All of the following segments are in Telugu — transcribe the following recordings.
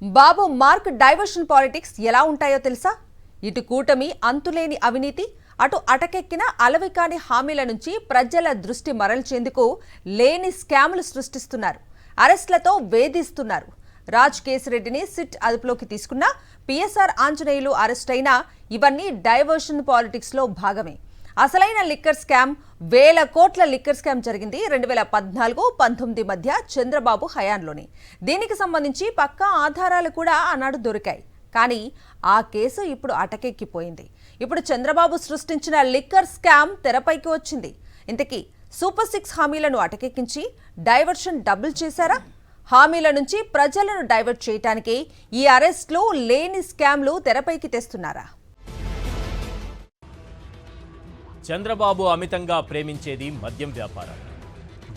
బాబు మార్క్ డైవర్షన్ పాలిటిక్స్ ఎలా ఉంటాయో తెలుసా? ఇటు కూటమి అంతులేని అవినీతి, అటు అటకెక్కిన అలవికాని హామీల నుంచి ప్రజల దృష్టి మరల్చేందుకు లేని స్కాములు సృష్టిస్తున్నారు. అరెస్ట్లతో వేధిస్తున్నారు. రాజ్ కేసిరెడ్డిని సిట్ అదుపులోకి తీసుకున్న పిఎస్ఆర్ ఆంజనేయులు అరెస్ట్ అయినా ఇవన్నీ డైవర్షన్ పాలిటిక్స్ లో భాగమే. అసలైన లిక్కర్ స్కామ్, వేల కోట్ల లిక్కర్ స్కామ్ జరిగింది 2014-19 మధ్య చంద్రబాబు హయాంలోనే. దీనికి సంబంధించి పక్కా ఆధారాలు కూడా ఆనాడు దొరికాయి. కానీ ఆ కేసు ఇప్పుడు అటకెక్కిపోయింది. ఇప్పుడు చంద్రబాబు సృష్టించిన లిక్కర్ స్కామ్ తెరపైకి వచ్చింది. ఇంతకీ సూపర్ 6 హామీలను అటకెక్కించి డైవర్షన్ డబుల్ చేశారా? హామీల నుంచి ప్రజలను డైవర్ట్ చేయటానికి ఈ అరెస్టులు, లేని స్కామ్లు తెరపైకి తెస్తున్నారా? చంద్రబాబు అమితంగా ప్రేమించేది మద్యం వ్యాపారం.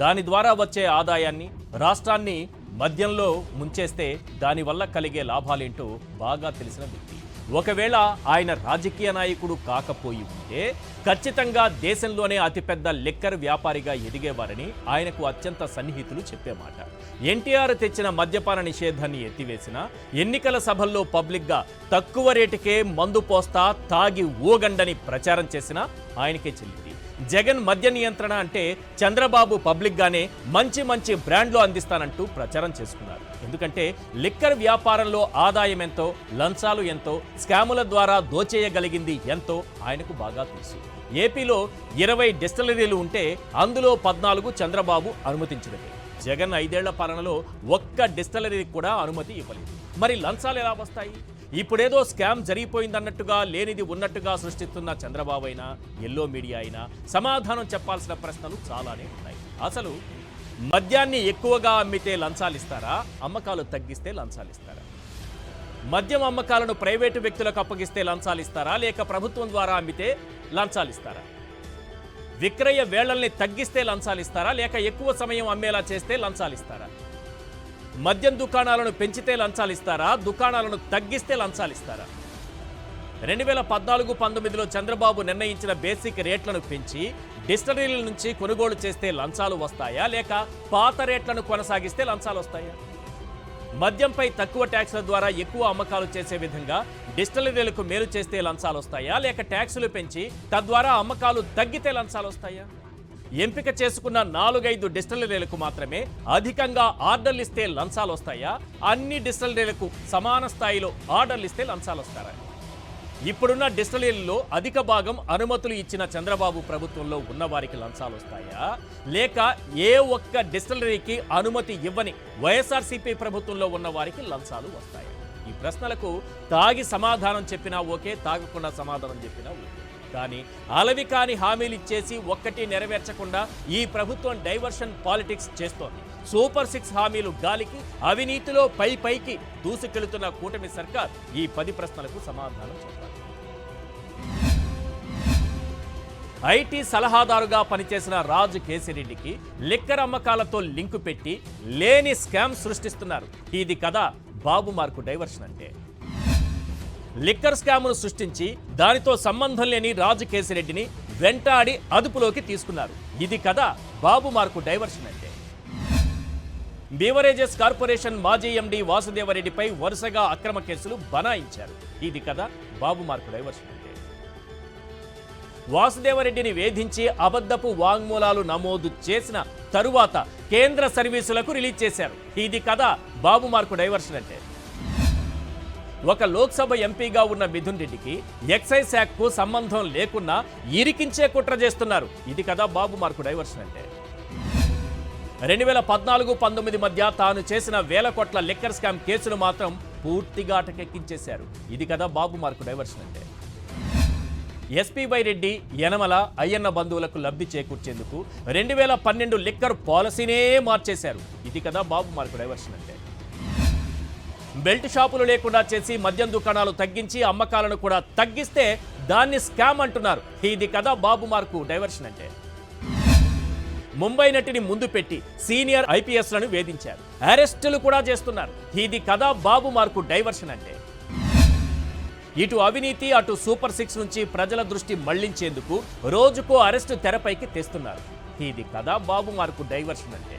దాని ద్వారా వచ్చే ఆదాయాన్ని, రాష్ట్రాన్ని మద్యంలో ముంచేస్తే దానివల్ల కలిగే లాభాలేంటో బాగా తెలిసిన వ్యక్తి. ఒకవేళ ఆయన రాజకీయ నాయకుడు కాకపోయి ఉంటే ఖచ్చితంగా దేశంలోనే అతిపెద్ద లిక్కర్ వ్యాపారిగా ఎదిగేవారని ఆయనకు అత్యంత సన్నిహితులు చెప్పే మాట. ఎన్టీఆర్ తెచ్చిన మద్యపాన నిషేధాన్ని ఎత్తివేసినా, ఎన్నికల సభల్లో పబ్లిక్గా తక్కువ రేటుకే మందు పోస్తా, తాగి ఊగండని ప్రచారం చేసినా ఆయనకే చెల్లింది. జగన్ మద్య నియంత్రణ అంటే చంద్రబాబు పబ్లిక్గానే మంచి మంచి బ్రాండ్లు అందిస్తానంటూ ప్రచారం చేసుకున్నారు. ఎందుకంటే లిక్కర్ వ్యాపారంలో ఆదాయం ఎంతో, లంచాలు ఎంతో, స్కాముల ద్వారా దోచేయగలిగింది ఎంతో ఆయనకు బాగా తెలుసు. ఏపీలో 20 డిస్టిలరీలు ఉంటే అందులో 14 చంద్రబాబు అనుమతించినవి. జగన్ 5 ఏళ్ల పాలనలో ఒక్క డిస్టిలరీకి కూడా అనుమతి ఇవ్వలేదు. మరి లంచాలు ఎలా వస్తాయి? ఇప్పుడేదో స్కామ్ జరిగిపోయిందన్నట్టుగా, లేనిది ఉన్నట్టుగా సృష్టిస్తున్న చంద్రబాబు అయినా, ఎల్లో మీడియా అయినా సమాధానం చెప్పాల్సిన ప్రశ్నలు చాలానే ఉన్నాయి. అసలు మద్యాన్ని ఎక్కువగా అమ్మితే లంచాలు ఇస్తారా? అమ్మకాలు తగ్గిస్తే లంచాలు ఇస్తారా? మద్యం అమ్మకాలను ప్రైవేటు వ్యక్తులకు అప్పగిస్తే లంచాలు ఇస్తారా? లేక ప్రభుత్వం ద్వారా అమ్మితే లంచాలు ఇస్తారా? విక్రయ వేళల్ని తగ్గిస్తే లంచాలు ఇస్తారా? లేక ఎక్కువ సమయం అమ్మేలా చేస్తే లంచాలు ఇస్తారా? మద్యం దుకాణాలను పెంచితే లంచాలు ఇస్తారా? దుకాణాలను తగ్గిస్తే లంచాలు ఇస్తారా? 2014-19లో చంద్రబాబు నిర్ణయించిన బేసిక్ రేట్లను పెంచి డిస్టిలరీల నుంచి కొనుగోలు చేస్తే లంచాలు వస్తాయా? లేక పాత రేట్లను కొనసాగిస్తే లంచాలు వస్తాయా? మద్యంపై తక్కువ ట్యాక్సుల ద్వారా ఎక్కువ అమ్మకాలు చేసే విధంగా డిస్టిలరీలకు మేలు చేస్తే లంచాలు వస్తాయా? లేక ట్యాక్సులు పెంచి తద్వారా అమ్మకాలు తగ్గితే లంచాలు వస్తాయా? ఎంపిక చేసుకున్న 4-5 డిస్టిలరీలకు మాత్రమే అధికంగా ఆర్డర్లు ఇస్తే లంచాలు వస్తాయా? అన్ని డిస్టిలరీలకు సమాన స్థాయిలో ఆర్డర్లు ఇస్తే లంచాలు వస్తారా? ఇప్పుడున్న డిస్టిలరీల్లో అధిక భాగం అనుమతులు ఇచ్చిన చంద్రబాబు ప్రభుత్వంలో ఉన్న వారికి లంచాలు వస్తాయా? లేక ఏ ఒక్క డిస్టిలరీకి అనుమతి ఇవ్వని వైఎస్ఆర్సీపీ ప్రభుత్వంలో ఉన్న వారికి లంచాలు వస్తాయా? ఈ ప్రశ్నలకు తాగి సమాధానం చెప్పినా ఓకే, తాగకుండా సమాధానం చెప్పినా ఓకే. కానీ అలవికాని హామీలు ఇచ్చేసి ఒక్కటి నెరవేర్చకుండా ఈ ప్రభుత్వం డైవర్షన్ పాలిటిక్స్ చేస్తోంది. సూపర్ 6 హామీలు గాలికి, అవినీతిలో పైకి దూసుకెళ్తున్న కూటమి సర్కార్ ఈ 10 ప్రశ్నలకు సమాధానం చెప్పాలి. ఐటీ సలహాదారుగా పనిచేసిన రాజ్ కేసిరెడ్డికి లిక్కర్ అమ్మకాలతో లింకు పెట్టి లేని స్కామ్ సృష్టిస్తున్నారు. ఇది కదా బాబు మార్కు డైవర్షన్ అంటే. లిక్కర్ స్కామ్ను సృష్టించి దానితో సంబంధం లేని రాజ్ కేసిరెడ్డిని వెంటాడి అదుపులోకి తీసుకున్నారు. ఇది కదా బాబు మార్కు డైవర్షన్ అంటే. బీవరేజెస్ కార్పొరేషన్ మాజీ ఎండీ వాసుదేవరెడ్డిపై వరుసగా అక్రమ కేసులు బనాయించారు. ఇది కదా బాబు మార్కు డైవర్షన్ అంటే. వాసుదేవరెడ్డిని వేధించి అబద్ధపు వాంగ్మూలాలు నమోదు చేసిన తరువాత కేంద్ర సర్వీసులకు రిలీజ్ చేశారు. ఇది కదా బాబు మార్కు డైవర్షన్ అంటే. ఒక లోక్సభ ఎంపీగా ఉన్న మిథున్ రెడ్డికి ఎక్సైజ్ శాఖకు సంబంధం లేకున్నా ఇరికించే కుట్ర చేస్తున్నారు. ఇది కదా బాబు మార్కు డైవర్షన్ అంటే. 2014-19 మధ్య తాను చేసిన వేల కోట్ల లిక్కర్ స్కామ్ కేసులు మాత్రం పూర్తిగా అటకెక్కించేశారు. ఇది కదా బాబు మార్కు డైవర్షన్ అంటే. ఎస్పీవై రెడ్డి, యనమల, అయ్యన్న బంధువులకు లబ్ధి చేకూర్చేందుకు 2012 లిక్కర్ పాలసీనే మార్చేశారు. ఇది కదా బాబు మార్కు డైవర్షన్ అంటే. బెల్ట్ షాపులు లేకుండా చేసి మద్యం దుకాణాలు తగ్గించి అమ్మకాలను కూడా తగ్గిస్తే దాన్ని స్కామ్ అంటున్నారు. ఇది కదా బాబు మార్కు డైవర్షన్ అంటే. ముంబై నటిని ముందు పెట్టి సీనియర్ ఐపీఎస్లను వేధించారు, అరెస్టులు కూడా చేస్తున్నారు. ఇది కదా బాబు మార్కు డైవర్షన్ అంటే. ఇటు అవినీతి, అటు సూపర్ 6 నుంచి ప్రజల దృష్టి మళ్లించేందుకు రోజుకో అరెస్టు తెరపైకి తెస్తున్నారు. ఇది కదా బాబు మార్కు డైవర్షన్ అంటే.